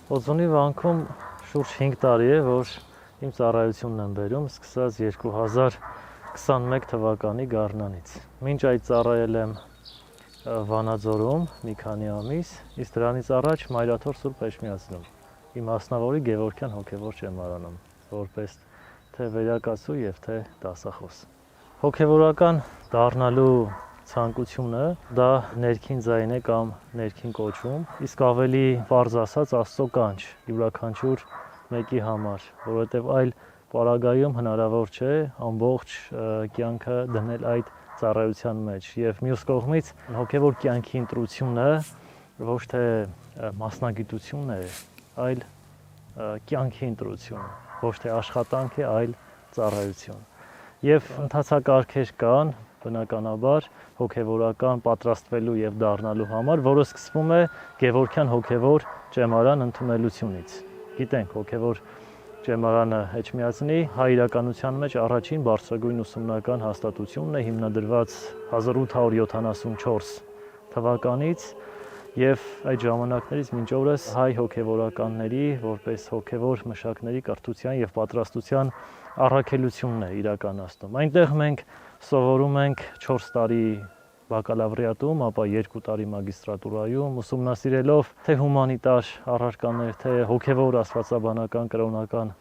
Օձունի վանքում շուրջ 5 տարի է, որ իմ ծառայությունն եմ բերում, սկսած 2021 թվականի գարնանից։ Մինչ այդ ծառայել եմ Վանաձորում մի քանի ամիս, իսկ դրանից առաջ Մայրաթոր Սուրբ Էջմիածնում, իմ մասնավորի Գևորգյան հոգևոր ճեմարանում, որպես թե վերակացու եւ թե դասախոս։ Հոգևորական դառնալու ցանկությունը դա ներքին ձայն է կամ ներքին կոչում, իսկ ավելի պարզ ասած Աստծո կանչ յուրաքանչյուր մեկի համար, որովհետեւ այլ պարագայում հնարավոր չէ ամբողջ կյանքը դնել այդ ծառայության մեջ եւ մյուս կողմից հոգևոր կյանքի ընտրությունը ոչ թե մասնագիտություն է, այլ կյանքի ընտրություն, ոչ թե աշխատանք է, այլ ծառայություն։ Եվ ընթացակարգեր կան, բնականաբար, հոգևորական պատրաստվելու եւ դառնալու համար, որը սկսվում է Գևորգյան հոգևոր ճեմարան ընդունելությունից։ Գիտենք, հոգևոր ճեմարանը Էջմիածնի հայ իրականության մեջ առաջին բարձրագույն ուսումնական հաստատությունն է, հիմնադրված 1874 թվականից եւ այդ ժամանակներից մինչ օրս հայ հոգևորականների որպես հոգևոր մշակների կրթության եւ պատրաստության առաքելությունն է իրականացնում։ Այնտեղ մենք սովորում ենք 4 տարի բակալավրիատում, ապա 2 տարի մագիստրատուրայում, ուսումնասիրելով թե հումանիտար առարկաներ, թե հոգևոր աստվածաբանական կրոնական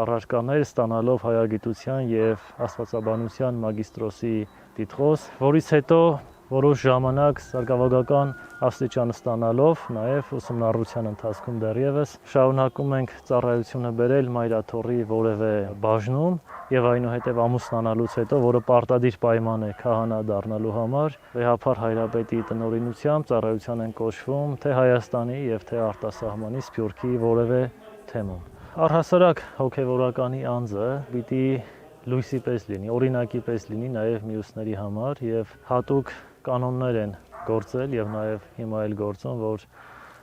առարկաներ, ստանալով հայագիտության եւ աստվածաբանության մագիստրոսի տիտղոս, որից հետո որոշ ժամանակ սարգսակական աստիճան ստանալով, նաև ուսումնառության ընթացքում դեռևս շարունակում ենք ծառայությունը բերել Մայրաթորի որևէ բաժնում եւ այնուհետեւ ամուսնանալուց հետո, որը պարտադիր պայման է քահանա դառնալու համար, վեհափառ հայրապետի տնօրինությամբ ծառայության են կոչվում թե Հայաստանի եւ թե արտասահմանի Սփյուռքի որևէ թեմում։ Առհասարակ հոգևորականի անձը պիտի լույսի պես լինի, օրինակի պես լինի նաև մյուսների համար եւ հատուկ կանոններ են գործել եւ նաեւ հիմա էլ գործում, որ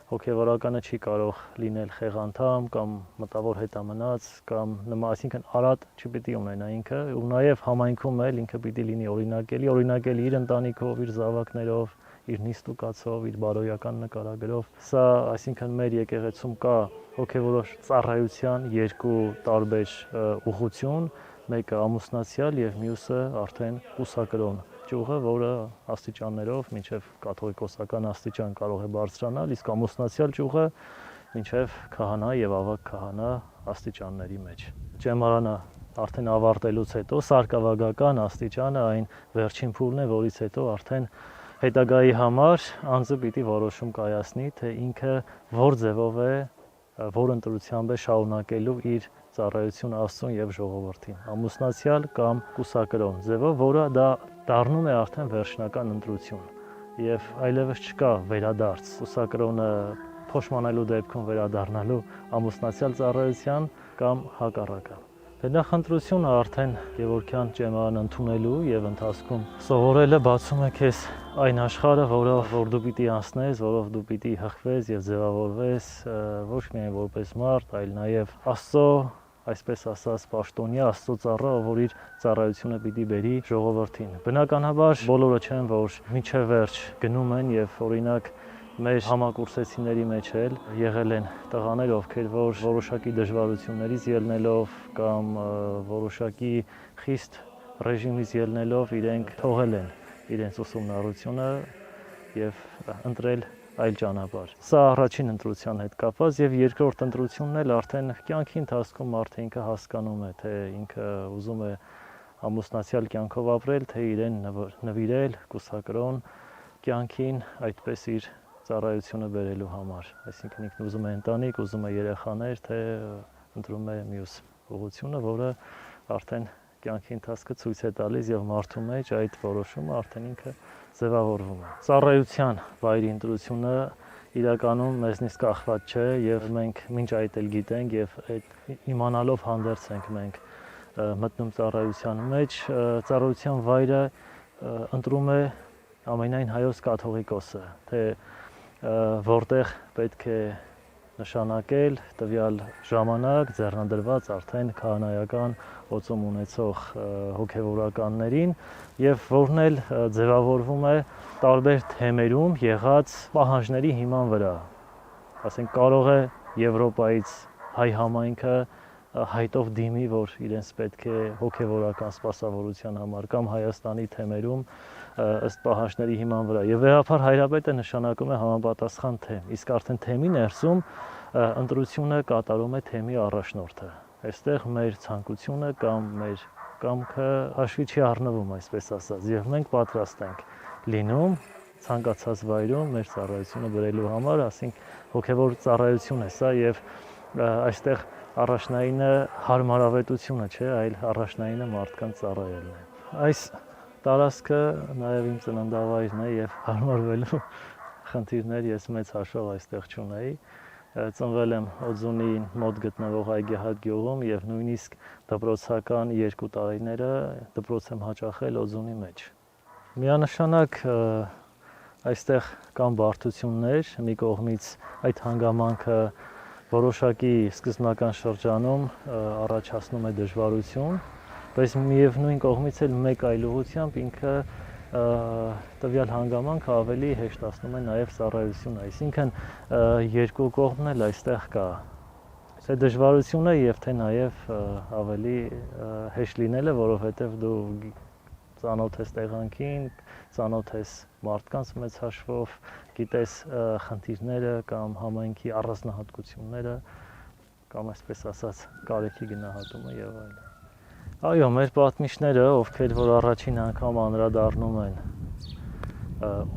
հոգևորականը չի կարող լինել խեղանդամ կամ մտավոր հետամնաց կամ այսինքն արատ չպիտի ունենա ինքը ու նաեւ համայնքում էլ ինքը պիտի լինի օրինակելի իր ընտանիքով, իր զավակներով, իր նիստուկացով, իր բարոյական նկարագրով։ Սա այսինքն մեր եկեղեցում կա հոգևոր ծառայության երկու տարբեր ուղղություն, մեկը ամուսնացյալ եւ մյուսը արդեն կուսակրոն ճյուղը, որը աստիճաններով մինչև կաթողիկոսական աստիճան կարող է բարձրանալ, իսկ ամուսնացյալ ճյուղը մինչև քահանա եւ ավագ քահանա աստիճանների մեջ։ Ճեմարանը արդեն ավարտելուց հետո սարկավագական աստիճանը այն վերջին փուլն է, որից հետո արդեն հետագայի համար անձը պիտի որոշում կայացնի, թե ինքը որ ձևով է, որ ընտրությամբ է շարունակելու իր ծառայություն Աստծուն եւ ժողովրդին, ամուսնացյալ կամ կուսակրոն ձևով, որը դա դառնում է արդեն վերջնական ընտրություն եւ այլևս չկա վերադարձ կուսակրոնը փոշմանելու դեպքում վերադառնալու ամուսնացյալ ծառայության կամ հակառակը։ Նախընտրությունը արդեն Գևորգյան ճեմարան ընդունելու եւ ընթացքում սովորելը բացում է քեզ այն աշխարհը, որով որ դու պիտի անցնես, որով դու պիտի հղվես եւ ձևավորվես ոչ միայն որպես մարդ, այլ նաեւ Աստծո, այսպես ասած, պաշտոնյա Աստծո ծառա, որ իր ծառայությունը պիտի բերի ժողովրդին։ Բնականաբար բոլորը չեն, որ մինչև վերջ գնում են եւ օրինակ մեր համակուրսեցիների մեջ էլ եղել են տղաներ, ովքեր որ որոշակի դժվարություններից ելնելով կամ որոշակի խիստ ռեժիմից ելնելով իրենք թողել են իրենց ուսումնառությունը եւ ընտրել այլ ճանապարհ։ Սա առաջին ընտրության հետ կապված եւ երկրորդ ընտրությունն էլ արդեն կյանքի ընթացքում մարդը ինքը հասկանում է, թե ինքը ուզում է ամուսնացյալ կյանքով ապրել, թե իրեն նվիրել կուսակրոն կյանքին, այդպես իր ծառայությունը բերելու համար։ Այսինքն ինքն ուզում է ընտանիք, ուզում է երեխաներ, թե ընտրում է մյուս ուղղությունը, որը արդեն կյանքի ընթացքը ցույց է տալիս եւ մարդու մեջ այդ որոշումը արդեն ինքը ձևավորվում է։ Ծառայության վայրի ընտրությունը իրականում մեզնից կախված չէ եւ մենք մինչ այդ էլ գիտենք եւ այդ իմանալով հանդերձ ենք մենք մտնում ծառայության մեջ, ծառայության վայրը ընտրում է ամենայն հայոց կաթողիկոսը, թե որտեղ պետք է նշանակել տվյալ ժամանակ ձեռնադրված արդեն քահանայական օծում ունեցող հոգևորականներին եւ որն էլ ձևավորվում է տարբեր թեմերում եղած պահանջների հիման վրա։ Ասենք կարող է Եվրոպայից հայ համայնքը հայտով դիմի, որ իրենց պետք է հոգևորական սպասավորության համար կամ Հայաստանի թեմերում ըստ պահանջների հիման վրա։ Եվ վերապար հայրապետը նշանակում է համապատասխան թեմ, իսկ արդեն թեմի ներսում ընտրությունը կատարում է թեմի առաջնորդը։ Այստեղ մեր ցանկությունը կամ մեր կամքը հաշվի չի առնվում, այսպես ասած, եւ մենք պատրաստ ենք լինում ցանկացած վայրում մեր ծառայությունը բերելու համար, ասենք հոգևոր ծառայություն է սա եւ այստեղ առաջնայինը հարմարավետությունը չէ, այլ առաջնայինը մարդկանց ծառայելն է։ Այս տարածքը նաև իմ ծննդավայրն է եւ հարմարվելու խնդիրներ ես մեծ հաշվով այստեղ չունեի։ Ծնվել եմ Օձունի մոտ գտնվող Այգեհատ գյուղում եւ նույնիսկ դպրոցական 2 տարիները դպրոց եմ հաճախել Օձունի մեջ։ Միանշանակ այստեղ կան բարդություններ, մի կողմից այդ հանգամանքը որոշակի սկզբնական շրջանում առաջացնում է դժվարություն, բայց միևնույն կողմից էլ մեկ այլ ուղղությամբ ինքը տվյալ հանգամանքը ավելի հեշտացնում է նաև ծառայությունը, այսինքն երկու կողմն էլ այստեղ կա։ Թե դժվարությունը եւ թե նաև ավելի հեշտ լինելը, որովհետեւ դու ծանոթ ես տեղանքին, ծանոթ ես մարդկանց մեծ հաշվով, գիտես խնդիրները կամ համայնքի առանձնահատկությունները կամ այսպես ասած կարեկի գնահատումը եւ այլն։ Այո, մեր պատմիչները, ովքեր որ առաջին անգամ անդրադառնում են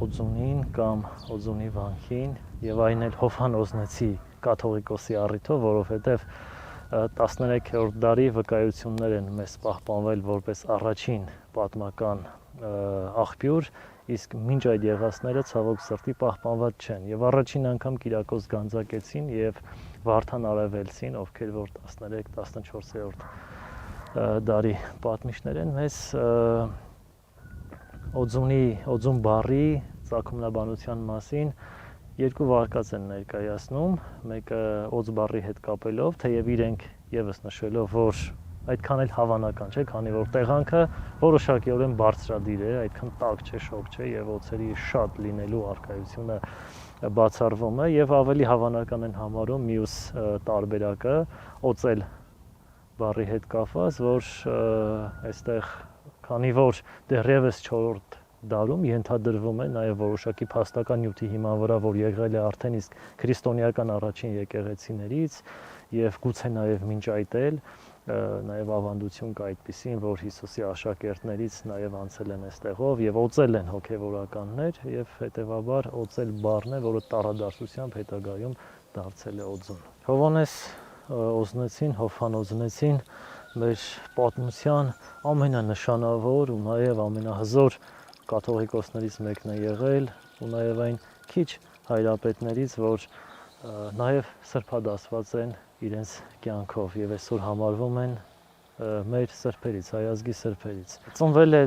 Օձունին կամ Օձունի վանքին եւ այն էլ Հովհաննոզնեցի կաթողիկոսի առիթով, որովհետեւ 13-րդ դարի վկայություններ են մեզ պահպանվել որպես առաջին պատմական աղբյուր, իսկ մինչ այդ եղածները ցավոք սրտի պահպանված չեն եւ առաջին անգամ Կիրակոս Գանձակեցին եւ Վարդան Արևելցին, ովքեր որ 13-14-րդ դարի պատմիչներ են, մեզ Օձուն բառի ծագումնաբանության մասին 2 վարկած են ներկայացնում, մեկը Օձ բառի հետ կապելով, թեև իրենք եւս նշելով, որ այդքան էլ հավանական չէ, քանի որ տեղանքը որոշակիորեն բարձրադիր է, այդքան տաք չէ, շոգ չէ եւ օձերի շատ լինելու արկայությունը բացառվում է եւ ավելի հավանական են համարում մյուս տարբերակը օծել բառի հետ կապված, որ այստեղ քանի որ դեռևս 4-րդ դարում ենթադրվում է նաև որոշակի փաստական նյութի հիման վրա, որ եղել է արդեն իսկ քրիստոնեական առաջին եկեղեցիներից եւ գուցե նաև մինչ այդ էլ նաև ավանդություն կա այդպիսին, որ Հիսուսի աշակերտներից նաև անցել են այստեղով եւ օծել են հոգեվորականներ եւ հետեւաբար օծել բառն է, որը տարադարձությամբ հետագայում դարձել է Օձուն։ Հովհաննես Օզնեցին, Հովհաննոզնեցին մեր պատմության ամենանշանավոր ու նաև ամենահզոր կաթողիկոսներից մեկն է եղել ու նաև այն քիչ հայրապետներից, որ նաև սրբադասված են իրենց կյանքով եւ այսօր համարվում են մեր սրբերից, հայ ազգի սրբերից։ Ծնվել է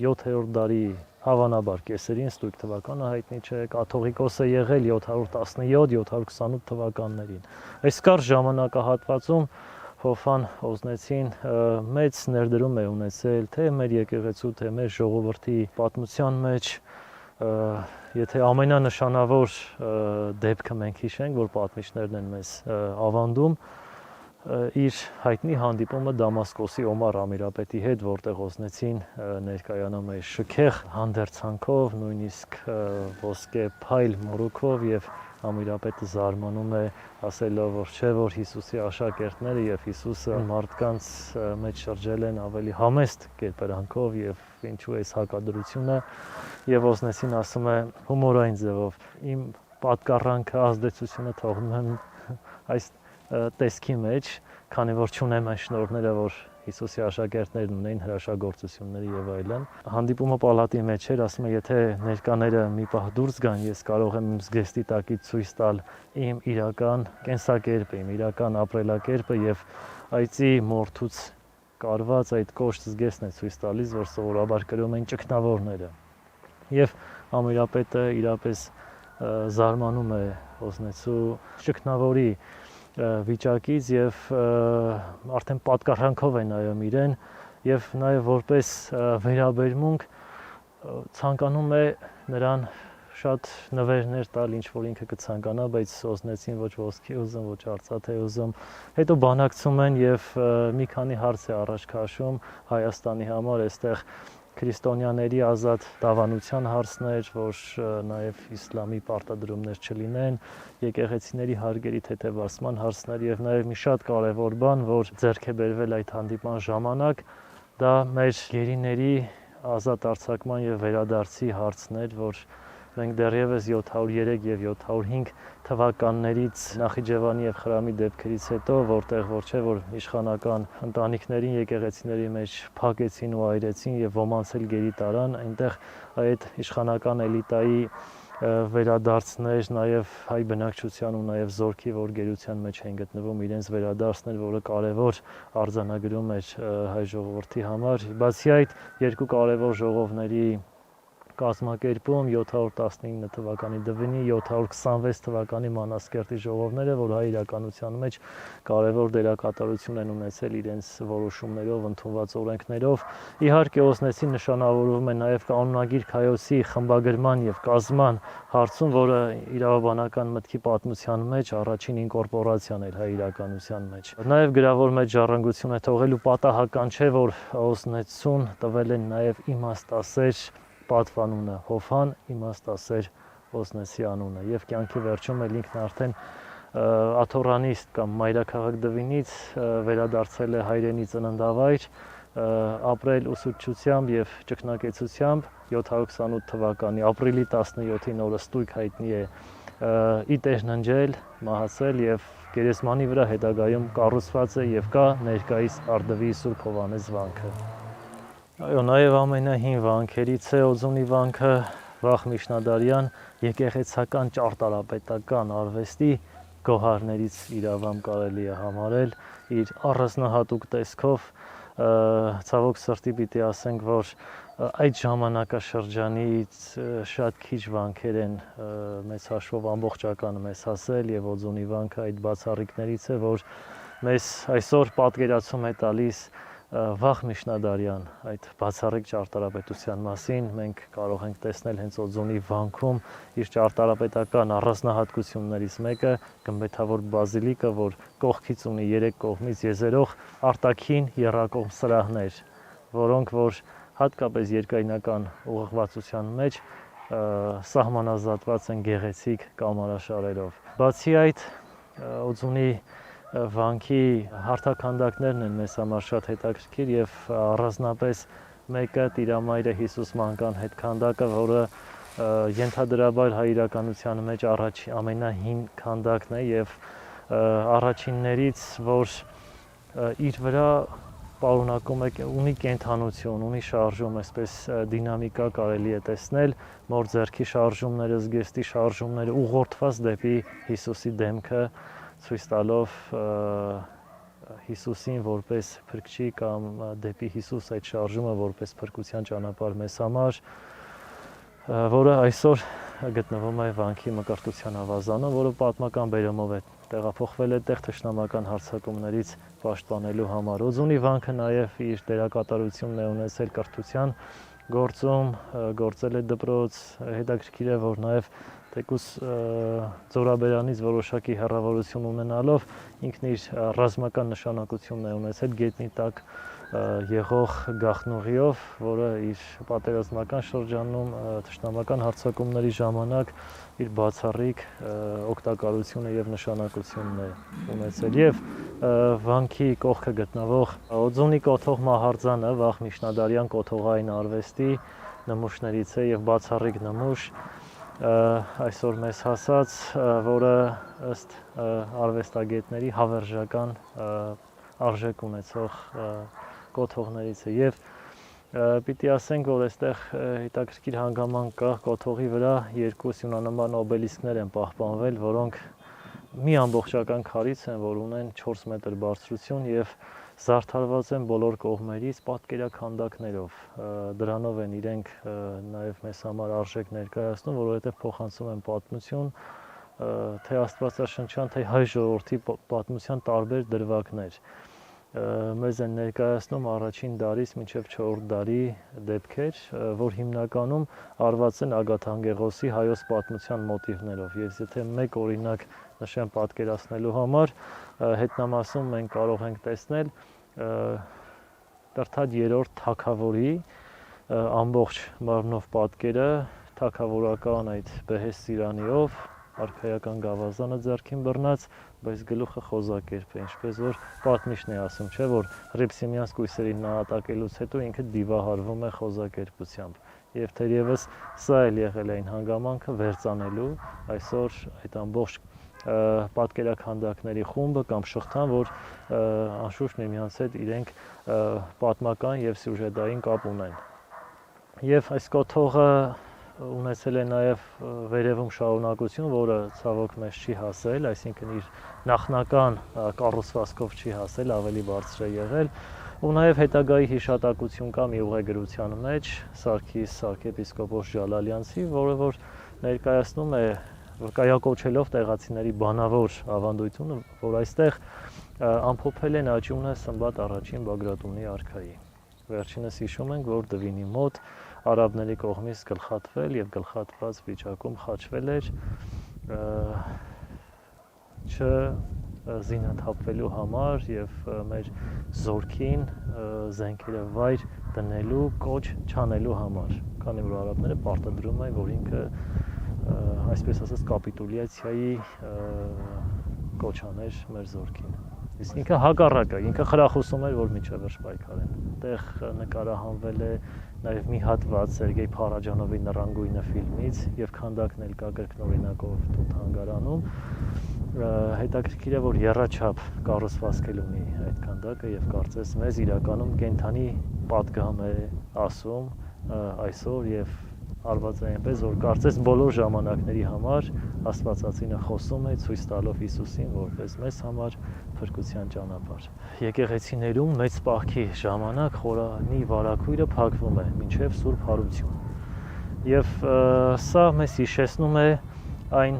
7-րդ դարի հավանաբար կեսերին, ստույգ թվականը հայտնի չէ, կաթողիկոս է եղել 717-728 թվականներին։ Այս կարճ ժամանակահատվածում Հովհաննոզնեցին մեծ ներդրում է ունեցել թե մեր եկեղեցու, թե մեր ժողովրդի պատմության մեջ, եթե ամենանշանավոր դեպքը մենք հիշենք, որ պատմիչներն են մեզ ավանդում, իր հայտնի հանդիպումը Դամասկոսի Օմար Ամիրապետի հետ, որտեղ Օզնեցին ներկայանում է շքեղ հանդերձանքով, նույնիսկ ոսկե փայլ մորուքով եւ Ամիրապետը զարմանում է, ասելով, որ չէ, որ Հիսուսի աշակերտները եւ Հիսուսը մարդկանց մեջ շրջել են ավելի համեստ կերպարանքով եւ ինչու է այս հակադրությունը եւ Օզնեցին ասում է հումորային ձևով. իմ պատկառանքը ազդեցությունը թողնում եմ այս տեսքի մեջ, քանի որ չունեմ այն շնորհները, որ Հիսուսի աշակերտներն ունեին հրաշագործությունների եւ այլն։ Հանդիպումը պալատի մեջ էր, ասում է, եթե ներկաները մի պահ դուրս գան, ես կարող եմ իմ զգեստի տակից ցույց տալ իմ իրական կենսակերպը, իմ իրական ապրելակերպը եւ այծի մորթուց կարված այդ կոշտ զգեստն է ցույց տալիս, որ սովորաբար կրում են ճգնավորները։ Եվ Ամիրապետը իրապես զարմանում է Օզնեցու ճգնավորի վիճակից եւ արդեն պատկառանքով է նայում իրեն եւ նաեւ որպես վերաբերմունք ցանկանում է նրան շատ նվերներ տալ, ինչ որ ինքը կցանկանա, բայց Օզնեցին ոչ ոսկի ուզում, ոչ արծաթե ուզում։ Հետո բանակցում են եւ մի քանի հարց է առաջ քաշում Հայաստանի համար, այստեղ քրիստոնյաների ազատ դավանության հարցներ, որ նաև իսլամի պարտադրումներ չլինեն, եկեղեցիների հարգերի թեթևացման հարցներ եւ նաև մի շատ կարեւոր բան, որ ձեռք է բերվել այդ հանդիպման ժամանակ, դա մեր գերիների ազատ արձակման եւ վերադարձի հարցներ, որ մենք դեռևս 703 եւ 705 թվականներից Նախիջևանի եւ Խրամի դեպքերից հետո, որտեղ որ չէ, որ իշխանական ընտանիքներին, եկեղեցիների մեջ փակեցին ու այրեցին եւ ոմանց էլ գերի տարան, այնտեղ այդ իշխանական էլիտայի վերադարձներ, նաև հայ բնակչության ու նաև զորքի, որ գերության մեջ են գտնվում, իրենց վերադարձներ, որը կարևոր արձանագրում էր հայ ժողովրդի համար։ Բացի այդ, երկու կարևոր ժողովների կազմակերպում 719 թվականի Դվինի, 726 թվականի Մանասկերտի ժողովները, որ հայ իրականության մեջ կարևոր դերակատարություն են ունեցել իրենց որոշումներով, ընդունված օրենքներով։ Իհարկե Օզնեցին նշանավորվում է նաև կանոնագիր Քայոսի խմբագրման եւ կազմման հարցում, որը իրավաբանական մտքի պատմության մեջ առաջին ինկորպորացիան էր հայ իրականության մեջ։ Նաև գրավոր մեջ ժառանգություն է թողելու պատահական չէ, որ Օզնեցուն տվել են նաև իմաստասեր պատվանունը Հովհան, իմաստասեր Օզնեցի անունը եւ կյանքի վերջում էլ ինքն արդեն աթոռանիստ կամ մայրաքաղաք Դվինից վերադարձել է հայրենի ծննդավայր, ապրել ուսուցչությամբ եւ ճգնակեցությամբ 728 թվականի ապրիլի 17-ին օրը ստույգ հայտնի է ի տեր ննջել, մահացել եւ գերեզմանի վրա հետագայում կառուցված է եւ կա ներկայիս Արդվի Սուրբ Հովհաննես վանքը։ Այո, նաև ամենահին վանքերից է Օձունի վանքը, վաղ միջնադարյան եկեղեցական ճարտարապետական արվեստի գոհարներից իրավամբ կարելի է համարել իր առանձնահատուկ տեսքով, ցավոք սրտի պիտի ասենք, որ այդ ժամանակաշրջանից շատ քիչ վանքեր են մեծ հաշվով ամբողջականը մեզ հասել եւ Օձունի վանքը այդ բացառիկներից է, որ մեզ այսօր պատկերացում է տալիս վաղ միջնադարյան այդ բացառիկ ճարտարապետության մասին մենք կարող ենք տեսնել հենց Օձունի վանքում իր ճարտարապետական առանձնահատկություններից մեկը գմբեթավոր բազիլիկը, որ կողքից ունի 3 կողմից եզերող արտաքին եռակողմ սրահներ, որոնք որ հատկապես երկայնական ուղղվածության մեջ սահմանազատված են գեղեցիկ կամարաշարերով։ Բացի այդ, Օձունի վանքի հարթաքանդակներն են մեզ համար շատ հետաքրքիր եւ առանձնապես մեկը Տիրամայրը Հիսուս մանկան հետ քանդակը, որը ենթադրաբար հայ իրականության մեջ ամենահին քանդակն է եւ առաջիններից, որ իր վրա պարունակում է ունի կենթանություն, ունի շարժում, այսպես դինամիկա կարելի է տեսնել, մոր ձեռքի շարժումները, զգեստի շարժումները ուղղորդված դեպի Հիսուսի դեմքը, ցույց տալով Հիսուսին որպես փրկչի կամ դեպի Հիսուս այդ շարժումը որպես փրկության ճանապարհ մեզ համար, որը այսօր գտնվում է վանքի մկրտության ավազանում, որը պատմական բերումով է տեղափոխվել այդտեղ թշնամական հարձակումներից պաշտպանելու համար։ Օձունի վանքը նաև իր դերակատարությունն է ունեցել կրթության գործում, գործել է դպրոց, հետաքրքիր է, որ նաև թեկուզ Ձորաբերանից որոշակի հեռավորություն ունենալով ինքն իր ռազմական նշանակությունն է ունեցել գետնի տակ եղող գաղտնուղիով, որը իր պատերազմական շրջանում թշնամական հարձակումների ժամանակ իր բացառիկ օգտակարությունը եւ նշանակությունն է ունեցել եւ վանքի կողքը գտնվող Օձունի կոթող մահարձանը վաղ միջնադարյան կոթողային արվեստի նմուշներից է եւ բացառիկ նմուշ այսօր մեզ հասած, որը ըստ արվեստագետների հավերժական արժեք ունեցող կոթողներից է եւ պիտի ասենք, որ այստեղ հետաքրքիր հանգամանք կա, կոթողի վրա երկու սյունանման օբելիսկներ են պահպանվել, որոնք մի ամբողջական քարից են, որ ունեն 4 մետր բարձրություն եւ զարդարված են բոլոր կողմերից պատկերաքանդակներով։ Դրանով են իրենք նաև մեզ համար արժեք ներկայացնում, որովհետև փոխանցում են պատմություն, թե աստվածաշնչյան, թե հայ ժողովրդի պատմության տարբեր դրվագներ։ մեզ են ներկայացնում առաջին դարից մինչև 4-րդ դարի դեպքեր, որ հիմնականում արված են Ագաթանգեղոսի հայոց պատմության մոտիվներով։ Ես եթե մեկ օրինակ նշեմ պատկերացնելու համար, հետնամասում մենք կարող ենք տեսնել Տրթատ 3-րդ թագավորի ամբողջ մարմնով պատկերը, թագավորական այդ բեհեստ արքայական գավազանը ձեռքին բռնած, բայց գլուխը խոզակերպ է, ինչպես որ պատմիչն է ասում, չէ՞ որ Հռիփսիմյանց կույսերին նահատակելուց հետո ինքը դիվահարվում է խոզակերպությամբ։ Եվ թերևս սա էլ եղել է այն հանգամանքը վերծանելու այսօր այդ ամբողջ պատկերաքանդակների խումբը կամ շղթան, որ անշուշտ միմյանց հետ իրենք պատմական եւ սյուժետային կապ ունեն։ Եվ այս կոթողը ունեցել է նաև վերևում շարունակություն, որը ցավոք մեզ չի հասել, այսինքն իր նախնական կառուցվածքով չի հասել, ավելի բարձր է եղել, ու նաև հետագայի հիշատակություն կա մի ուղեգրության մեջ Սարգիս arczepiskopos Ջալալյանցի, որը որ ներկայացնում է վկայակոչելով տեղացիների բանավոր ավանդույթությունը, որ այստեղ ամփոփել են աճյունը Սմբատ առաջին Բագրատունի արքայի։ Վերջինս հիշում ենք, որ Դվինի մոտ արաբների կողմից գլխատվել եւ գլխատված վիճակում խաչվել էր չզինաթափվելու համար եւ մեր զորքին զենքերը վայր դնելու կոչ չանելու համար, քանի որ արաբները պարտադրում են, որ ինքը այսպես ասած կապիտուլյացիայի կոչ աներ մեր զորքին։ Իսկ ինքը հակառակը, ինքը խրախուսում էր, որ միջև վերջ պայքարեն։ Այդտեղ նկարահանվել է նաև մի հատված Սերգեյ Փարաջանովի Նռանգույնը ֆիլմից եւ քանդակն էլ կա կրկնօրինակով Թութանգարանում։ Հետաքրքիր է, որ եռաչափ կառուցվածք ունի այդ քանդակը եւ կարծես մեզ իրականում կենթանի պատգամ է ասում այսօր եւ արված է այնպես, որ կարծես բոլոր ժամանակների համար Աստվածածինը խոսում է ցույց տալով Հիսուսին որպես մեզ համար փրկության ճանապարհ։ Եկեղեցիներում մեծ պահքի ժամանակ խորանի վարակույրը փակվում է մինչև Սուրբ Հարություն։ Եվ սա մեզ հիշեցնում է այն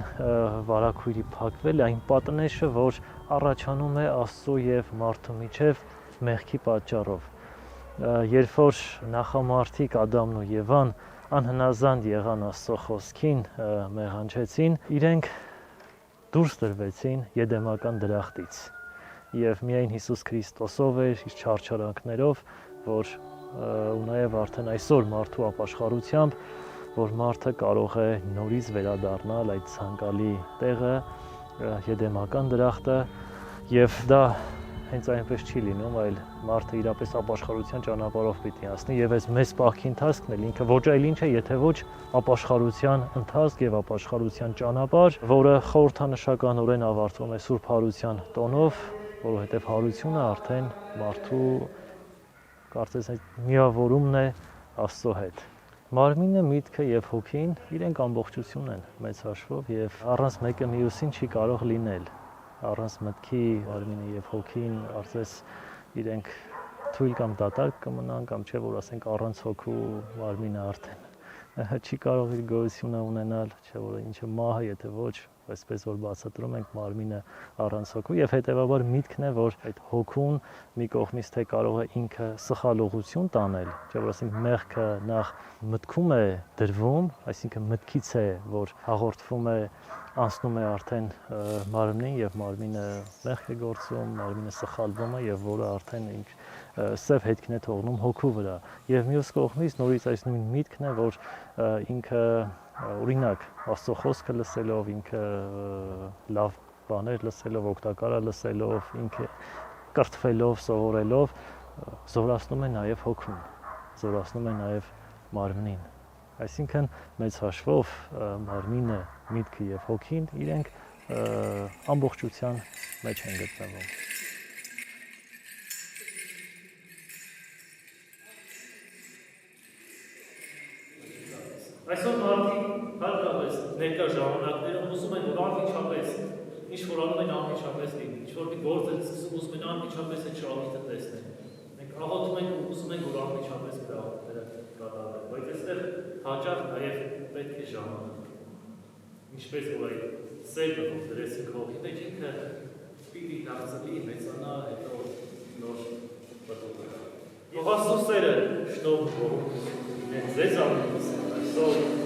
վարակույրի փակվել, այն պատնեշը, որ առաջանում է Աստծո եւ մարդու միջև մեղքի պատճառով։ Երբ որ նախամարդիկ Ադամն ու Եվան անհնազանդ եղան Աստծո խոսքին, մեղանչեցին, իրենք դուրս տրվեցին Եդեմական դրախտից եւ միայն Հիսուս Քրիստոսով էր իր չարչարանքներով, որ ու նաեւ արդեն այսօր մարդու ապաշխարությամբ, որ մարդը կարող է նորից վերադառնալ այդ ցանկալի տեղը, Եդեմական դրախտը, եւ դա հենց այնպես չի լինում, այլ մարդը իրապես ապաշխարության ճանապարհով պիտի անցնի եւ այս մեծ պահքի ընթացքն էլ ինքը ոչ այլ ինչ է, եթե ոչ ապաշխարության ընթացք եւ ապաշխարության ճանապարհ, որը խորհրդանշականորեն ավարտվում է Սուրբ Հարության տոնով, որովհետեւ հարությունը արդեն մարդու կարծես այդ միավորումն է Աստծո հետ։ Մարմինը, միտքը եւ հոգին իրենք ամբողջություն են մեծ հաշվով եւ առանց մեկը մյուսին չի կարող լինել։ Առանց մտքի մարմինը եւ հոգին արծես իրենք թույլ կամ դատարկ կմնան կամ չէ որ ասենք առանց հոգու մարմինը արդեն չի կարող իր գոյությունը ունենալ, չէ որ ինչը մահը, եթե ոչ, այսպես որ բացատրում ենք մարմինը առանց հոգու եւ հետեւաբար միտքն է, որ այդ հոգուն մի կողմից թե կարող է ինքը սխալողություն տանել, չէ որ ասենք մեղքը նախ մտքում է դրվում, այսինքն մտքից է, որ հաղորդվում է անցնում է արդեն մարմնին եւ մարմինը մեղք է գործում, մարմինը սխալվում է եւ որը արդեն սև հետքն է թողնում հոգու վրա։ Եվ մյուս կողմից նորից այս նույն միտքն է, որ ինքը օրինակ Աստծո խոսքը լսելով, ինքը լավ բաներ լսելով, օգտակարը լսելով, ինքը կրթվելով, սովորելով զորացնում է նաեւ հոգուն, զորացնում է նաեւ մարմնին։ Այսինքն մեծ հաշվով մարմինը, միտքը եւ հոգին իրենք ամբողջության մեջ են գտնվում։ Այսօր մարդիկ հարկապես ներկա ժամանակներում ուզում են, որ անմիջապես ինչ որ անում են անմիջապես լինի, ինչ որ մի գործ են սկսում ուզում են անմիջապես այդ շահույթը տեսնել։ Մենք աղոթում ենք ու ուզում ենք, որ անմիջապես կատարվի, բայց այստեղ հաճախ նաև պետք է ժամանակ։ Ինչպես որ այդ սերմը, որ դրեցինք հողի մեջ, ինքը պիտի դարձնի, մեծանա, հետո նոր պատողը։ Ող Աստծո սերը շնորհ ձեզ ամենից այսօր